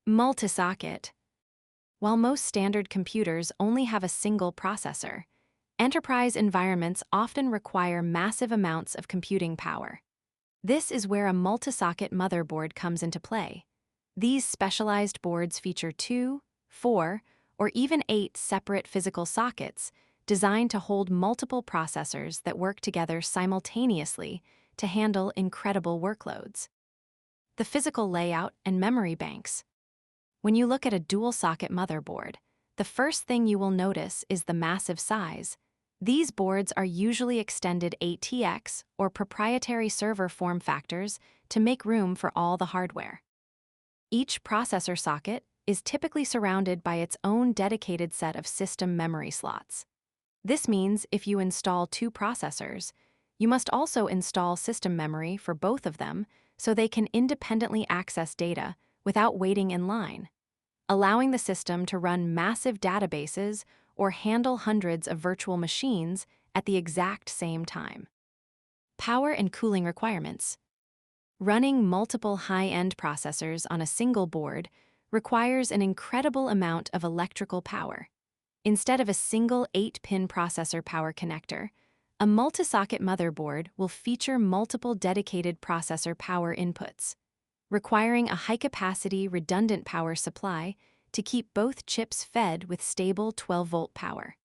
Multisocket. While most standard computers only have a single processor, enterprise environments often require massive amounts of computing power. This is where a multisocket motherboard comes into play. These specialized boards feature 2, 4, or even 8 separate physical sockets designed to hold multiple processors that work together simultaneously to handle incredible workloads. The physical layout and memory banks. When you look at a dual-socket motherboard, the first thing you will notice is the massive size. These boards are usually extended ATX or proprietary server form factors to make room for all the hardware. Each processor socket is typically surrounded by its own dedicated set of system memory slots. This means if you install 2 processors, you must also install system memory for both of them so they can independently access data without waiting in line, allowing the system to run massive databases or handle hundreds of virtual machines at the exact same time. Power and cooling requirements. Running multiple high-end processors on a single board requires an incredible amount of electrical power. Instead of a single 8-pin processor power connector, a multi-socket motherboard will feature multiple dedicated processor power inputs, requiring a high-capacity, redundant power supply to keep both chips fed with stable 12-volt power.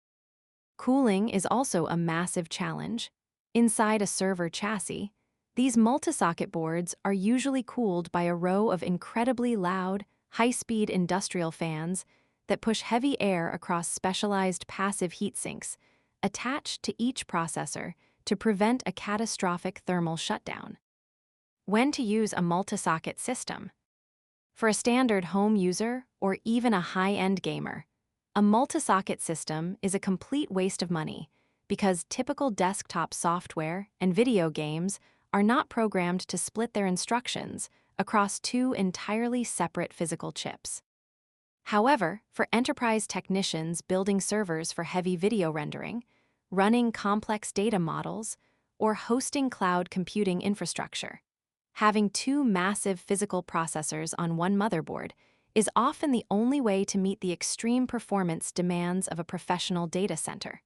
Cooling is also a massive challenge. Inside a server chassis, these multi-socket boards are usually cooled by a row of incredibly loud, high-speed industrial fans that push heavy air across specialized passive heat sinks attached to each processor to prevent a catastrophic thermal shutdown. When to use a multi-socket system? For a standard home user or even a high-end gamer, a multi-socket system is a complete waste of money because typical desktop software and video games are not programmed to split their instructions across 2 entirely separate physical chips. However, for enterprise technicians building servers for heavy video rendering, running complex data models, or hosting cloud computing infrastructure, having 2 massive physical processors on one motherboard is often the only way to meet the extreme performance demands of a professional data center.